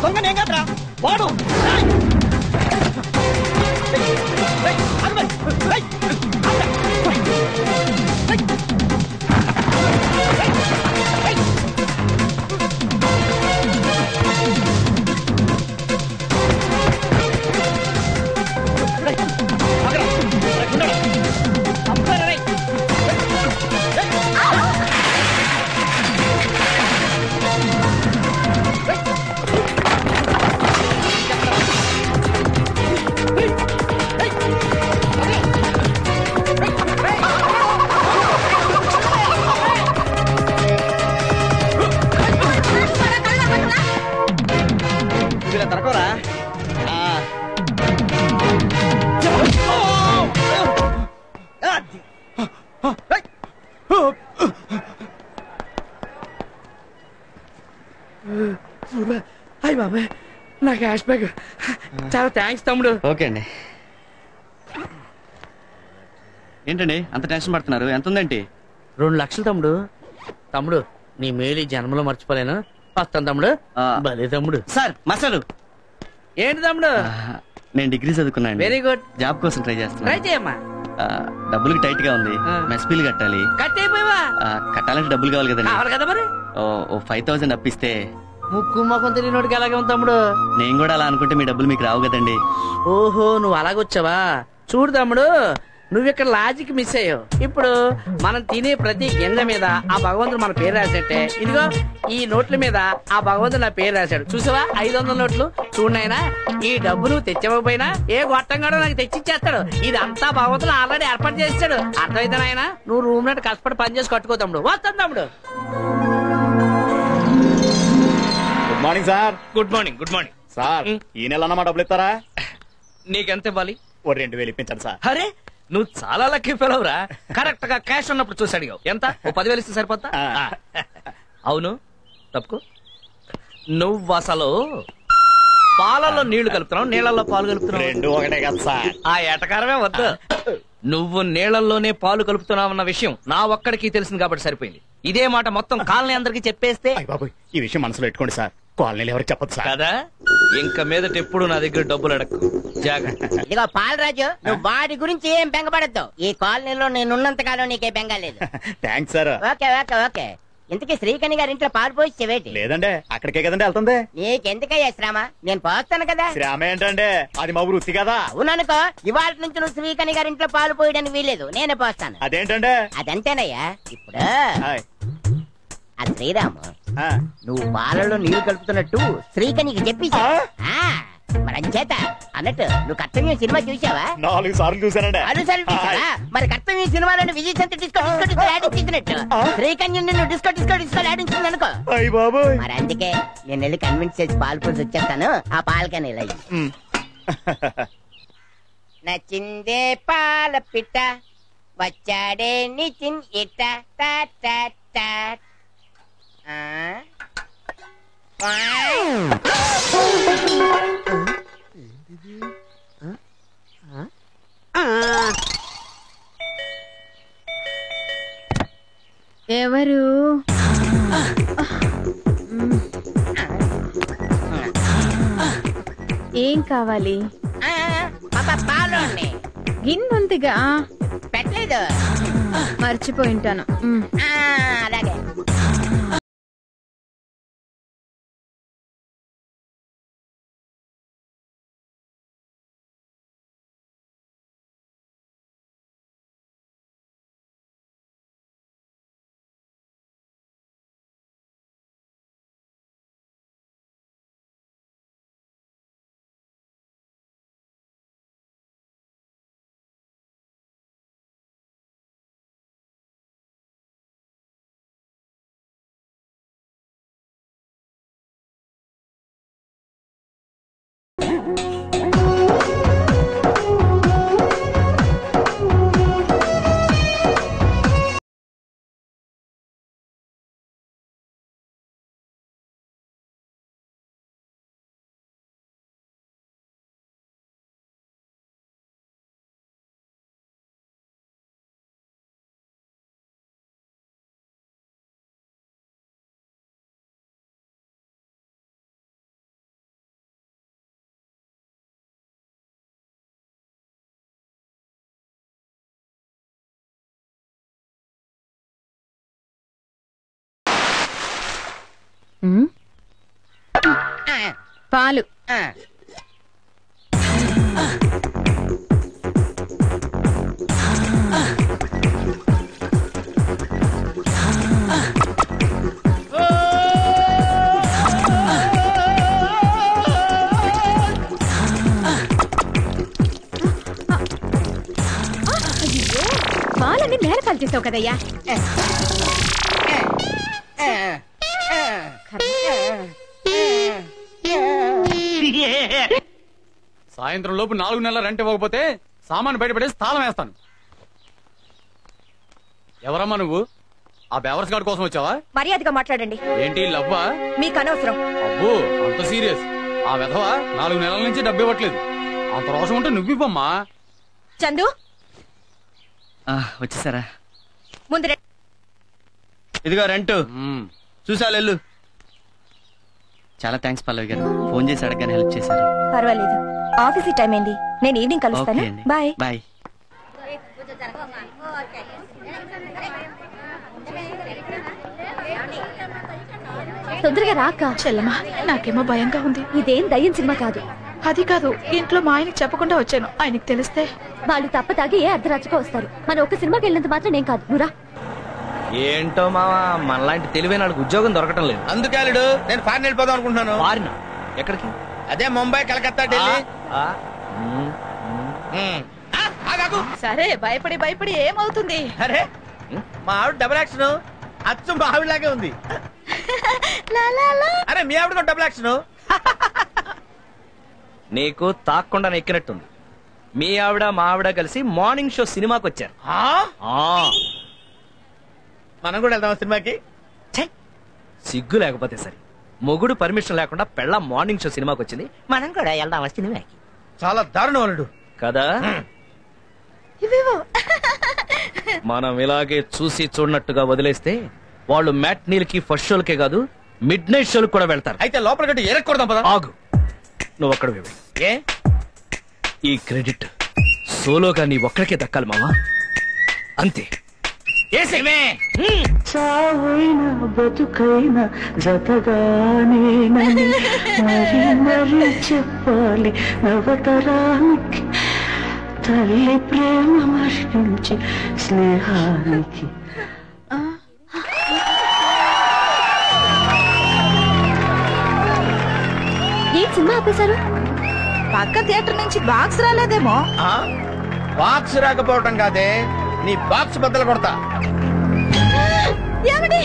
దొంగ నేను కాదురా వాడు. తరకోరా అయ్య బాబాయ్ నా క్యాష్ బ్యాగ్. చాలా థ్యాంక్స్ తమ్ముడు. ఓకే అండి. ఏంటండి అంత టెన్షన్ పడుతున్నారు? ఎంత ఉందండి? 2 లక్షలు తమ్ముడు. తమ్ముడు నీ మేలు ఈ జన్మలో మర్చిపోలేను. వస్తాను తమ్ముడు. భలే తమ్ముడు. సార్ మాస్టర్ ఏంటి తమ్ముడు? నేను డిగ్రీ చదువుకున్నాను. Very good. జాబ్ కోసం ట్రై చేస్తున్నా. ట్రై చేయమ్మా. డబ్బులకి టైట్ గా ఉంది. మెస్ బిల్ కట్టాలి. కట్టేపోయావా? కట్టాలంటే డబ్బులు కావాలి కదండి. కావాలి కదా మరి. 5,000 అప్పిస్తే. ముక్కు మొఖం తెలియనోడికి అలాగే ఉంది తమ్ముడు. నేను కూడా అలా అనుకుంటే మీ డబ్బులు మీకు రావు కదండి. ఓహో నువ్వు అలాగొచ్చావా? చూడు తమ్ముడు నువ్వు ఇక్కడ లాజిక్ మిస్ అయ్యావు. ఇప్పుడు మనం తినే ప్రతి గింజ మీద ఆ భగవంతుడు మన పేరు రాసేట్టే. ఇదిగో ఈ నోట్ల మీద ఆ భగవంతుడు నా పేరు రాశాడు. చూసావా 500 నోట్లు? చూడనైనా ఈ డబ్బు నువ్వు తెచ్చకపోయినా ఏ గొట్టంగాడో నాకు తెచ్చిచ్చేస్తాడు. ఇదంతా భగవంతుడు ఆల్రెడీ ఏర్పాటు చేస్తాడు. అర్థమైతే నాయనా నువ్వు రూమ్ నట్టు కష్టపడి పని చేసి కట్టుకో తమ్ముడు. వస్తాను తమ్ముడు. Good morning sir. Good morning. Good morning sir. ఈ నెల అన్న మా డబ్బులు ఇస్తారా? నీకెంత ఇవ్వాలి? 2,000 ఇప్పించండి సార్. అరే నువ్వు చాలా లక్కీ ఫెలవురా. కరెక్ట్ గా క్యాష్ ఉన్నప్పుడు చూసి అడిగావు. ఎంత? 10,000 ఇస్తే సరిపోతా? అవును తప్పుకో. నువ్వు అసలు పాలలో నీళ్లు కలుపుతున్నావు, నీళ్లలో పాలు కలుపుతున్నావు. 2 ఒకటే కదా సార్. ఆ ఎటకారమే వద్దు. నువ్వు నీళ్లలోనే పాలు కలుపుతున్నావన్న విషయం నా ఒక్కడికి తెలిసింది కాబట్టి సరిపోయింది. ఇదే మాట మొత్తం కాలనీ అందరికి చెప్పేస్తే. బాబు ఈ విషయం మనసులో పెట్టుకోండి సార్. కాలనీలు ఎవరికి చెప్పదు సార్. కదా ఇంక మీదట ఎప్పుడు నా దగ్గర డబ్బులు అడక్కు. జాగ్రత్త. ఇదిగో పాలరాజు నువ్వు వాడి గురించి ఏం బెంగపడద్దు. ఈ కాలనీలో నేనున్నంత కాలం నీకే బెంగ లేదు. Thanks sir. Okay okay okay. ఇంతకీ శ్రీకణి గారి ఇంట్లో పాలు పోసేవేటి? లేదండి అక్కడికే కదండి వెళ్తుంది. నీకెందుకయ్యా శ్రమ? నేను పోస్తాను కదా. శ్రమ ఏంటండి? అది మా వృత్తి కదా. అవుననుకో ఇవాళ నుంచి నువ్వు శ్రీకణి గారి ఇంట్లో పాలు పోయడానికి వీల్లేదు. నేనే పోస్తాను. అదేంటండి? అదంతేనయ్యా. ఇప్పుడు ఆ శ్రీరాము నువ్వు పాలలో నీళ్లు కలుపుతున్నట్టు శ్రీకణికి చెప్పి మరి అంచేత అన్నట్టు నువ్వు కర్తవ్యం సినిమా చూసావా? 4 సార్లు చూసానండి. 4 సార్లు చూసావా? మరి కర్తవ్యం సినిమాలో విజయ్ సంత డిస్కో డిస్కో డిస్కో ఆడించినట్టు శ్రీకన్యం నిన్ను డిస్కో డిస్కో డిస్కో ఆడించింది అనుకో. మరి అందుకే నేను వెళ్ళి కన్విన్స్ చేసి పాలు పోసి వచ్చేస్తాను. ఆ పాలకని ఇలా నచ్చిందే పాల పిట్ట వచ్చాడే నిచిన్ ఇట్ట ఎవరు? ఏం కావాలి? పాలు గిన్నెంతగా పెట్టలేదు, మర్చిపోయింటాను. అలాగే. పాలు. పాలన్నీ నేల పాలు చేసావు కదయ్యా. సాయంత్రం లోపు 4 నెలల రెంట్ ఇవ్వకపోతే సామాను బయటపడేసి తాళం వేస్తాను. ఎవరమ్మా నువ్వు? ఆ బేవర్స్ గార్డ్ కోసం వచ్చావా? మర్యాదగా మాట్లాడండి. ఏంటి లవ్వా? మీకు అనవసరం. అబ్బో అంత సీరియస్? ఆ విధవ 4 నెలల నుంచి డబ్బు ఇవ్వట్లేదు. అంత రోషం ఉంటే నువ్వివ్వమ్మా. చందు వచ్చేసారా? ముందు ఇదిగో రెంట్ చూసా వెళ్ళు. చాలా థ్యాంక్స్ పల్లవి గారు, ఫోన్ చేసి అడగగానే హెల్ప్ చేశారు. పర్వాలేదు, ఆఫీస్ టైం అయింది, నేను ఈవినింగ్ కలుస్తాను. Bye bye. తొందరగా రాక. చెల్లమా, నాకేమో భయంగా ఉంది. ఇదేం దయ్యం సినిమా కాదు. అది కాదు, ఇంట్లో మా ఆయనకి చెప్పకుండా వచ్చాను. ఆయనకి తెలిస్తే వాళ్ళు తప్ప తాగి ఏ అర్ధరాత్రిగా వస్తారు. మన ఒక్క సినిమాకి వెళ్ళినంత మాత్రం నేను కాదు. నువ్వురా. ఏంటో మావా, మనలాంటి తెలివైన వాళ్ళకి ఉద్యోగం దొరకటం లేదు. అందుకే నేను ఫారెన్ వెళ్ళిపోదాం అనుకుంటున్నాను. ఫారిన్ ఎక్కడికి? అదే ముంబై, కలకత్తా, ఢిల్లీ. సరే, భయపడి భయపడి ఏమవుతుంది? అరే మా ఆవిడ డబుల్ యాక్షన్, అచ్చు మా ఆవిడలాగే ఉంది. అరే మీ ఆవిడ కూడా డబుల్ యాక్షన్. నీకు తాక్కుండా ఎక్కినట్టుంది. మీ ఆవిడ మా ఆవిడ కలిసి మార్నింగ్ షో సినిమాకి వచ్చారు. మనం కూడా వెళ్దాం సినిమాకి. సిగ్గు లేకపోతే సరే, మొగుడు పర్మిషన్ లేకుండా పెళ్ళ మార్నింగ్ షో సినిమాకి వచ్చింది. మనం కూడా వెళ్దాం సినిమాకి. చాలా దారుణం అల్లుడు కదా. మనం ఇలాగే చూసి చూడనట్టుగా వదిలేస్తే వాళ్ళు మ్యాట్నీలకి ఫస్ట్ షోలకే కాదు మిడ్ నైట్ షోలకు కూడా వెళ్తారు. అయితే లోపల గట్టి ఎరక్కూడదాం పద. ఆగు, నువ్వు అక్కడ ఏ ఈ క్రెడిట్ సోలోగా నీ ఒక్కడికే దక్కాలి మావా, అంతే. చావైనా బతుకైనా జతగానేనని మరి మరి చెప్పాలి నవతరానికి. తల్లి ప్రేమ మరణించి స్నేహానికి. ఏం సినిమా ఆపేశారు? పక్క థియేటర్ నుంచి బాక్స్ రాలేదేమో. బాక్స్ రాకపోవటం కాదే, నీ బాక్స్ బద్దలు కొడతా. ఏమండి,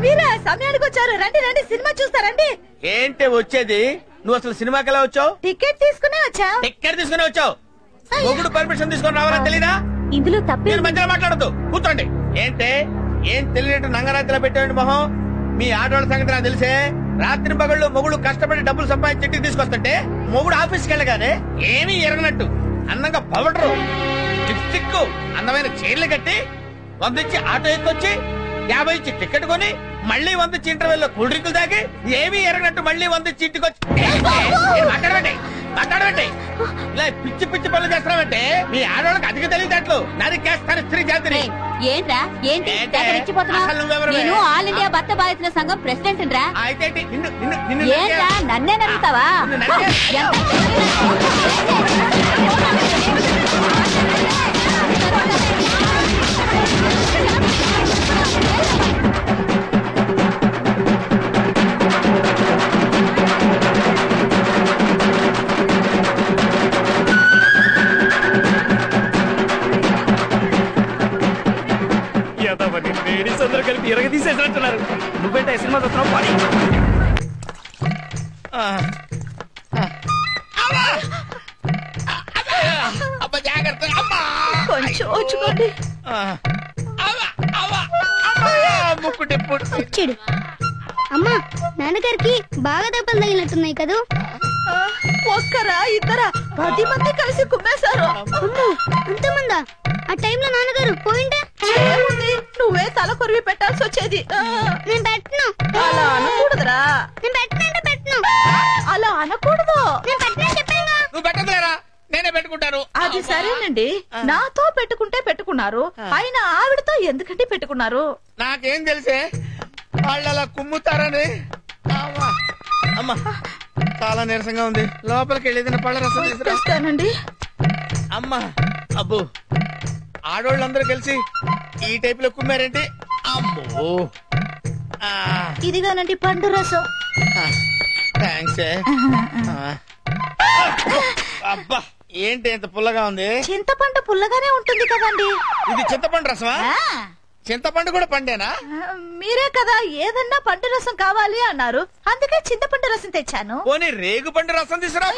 మీరా సమయానికి వచ్చారు. రండి రండి, సినిమా చూస్తారండి. ఏంటి వచ్చేది? నువ్వు అసలు సినిమాకి ఎలా వచ్చావు? టికెట్ తీసుకునే వచ్చా. టికెట్ తీసుకుని వచ్చావు? మొగుడు పర్మిషన్ తీసుకొని రావాలని తెలీదా? ఇందులో తప్పే. మీరు మధ్యలో మాట్లాడద్దు, కూర్చోండి. ఏంటే ఏం తెలియనట్టు నంగరాత్రిలో పెట్టేయండి మొహం. మీ ఆడవాళ్ళ సంగతి నాకు తెలిసే. రాత్రి పగళ్ళు మొగుడు కష్టపడి డబ్బులు సంపాదించి ఇంటికి తీసుకొస్తుంటే మొగుడు ఆఫీస్కి వెళ్ళగానే ఏమీ ఎరగనట్టు అందంగా పవడరు లిప్స్టిక్ అందమైన చీరలు కట్టి 100 ఇచ్చి ఆటో ఎక్కొచ్చి 50 ఇచ్చి టికెట్ కొని మళ్ళీ 100 ఇచ్చి ఇంటర్వెల్లో కూల్ డ్రింకులు తాగి ఏమీ ఎరగనట్టు మళ్ళీ 100 ఇచ్చి ఇంటికి వచ్చి మాట్లాడబెట్టి ఇలా పిచ్చి పిచ్చి పనులు చేస్తున్నామంటే మీ ఆడవాళ్ళకి అధిక తెలియదట్లు నరికేస్తాను స్త్రీ జాతిని. ఏంట్రా ఏంటి నేను ఆల్ ఇండియా భర్త బాధితుల సంఘం ప్రెసిడెంట్ రా. అయితే ఏంట్రా నన్నే నమ్ముతావా? లేడీస్ అందరూ కలిపి ఎరగ తీసేసినట్టున్నారు. నువ్వేంటే సినిమా చూస్తున్నావు? పాడి. కొంచెం వచ్చుకోండి. వచ్చాడు. అమ్మా, నాన్నగారికి బాగా దెబ్బలు తగిలినట్టున్నాయి కదా. ఒక్కరా ఇద్దరా 10 మంది కలిసి కుమ్మేశారు. అంతమందా? ఆ టైంలో నాన్నగారు పోయింటే ఏముంది, నువ్వే తల కొరివి పెట్టాల్సి వచ్చేది. నేను పెట్టను. అలా అనకూడదురా. నేను పెట్టనంటే పెట్టను. అలా అనకూడదు. నేను పెట్టనని చెప్పాను. నువ్వు పెట్టదులేరా, నేనే పెట్టుకుంటాను. అది సరేనండి, నాతో పెట్టుకుంటే పెట్టుకున్నారు, అయినా ఆవిడతో ఎందుకంటే పెట్టుకున్నారు? నాకేం తెలిసే వాళ్ళు అలా కుమ్ముతారని. అమ్మా చాలా నీరసంగా ఉంది, లోపలికి వెళ్ళి ఏదైనా పళ్ళ రసం తీసుకురా. తెస్తానండి. అమ్మా అబ్బో, ఆడోళ్ళందరూ కలిసి ఈ టైప్ లో కుమ్మారేంటి? అమ్మో, ఇదిగానండి పండు రసం. థ్యాంక్స్. అబ్బా ఏంటి ఎంత పుల్లగా ఉంది? చింతపండు పుల్లగానే ఉంటుంది కదండి. ఇది చింతపండు రసమా? చింతపండు కూడా పండేనా? మీరే కదా ఏదన్నా పండు రసం కావాలి అన్నారు, అందుకే చింతపండు రసం తెచ్చాను. పోనీ రేగు పండు రసం తీసుకురా.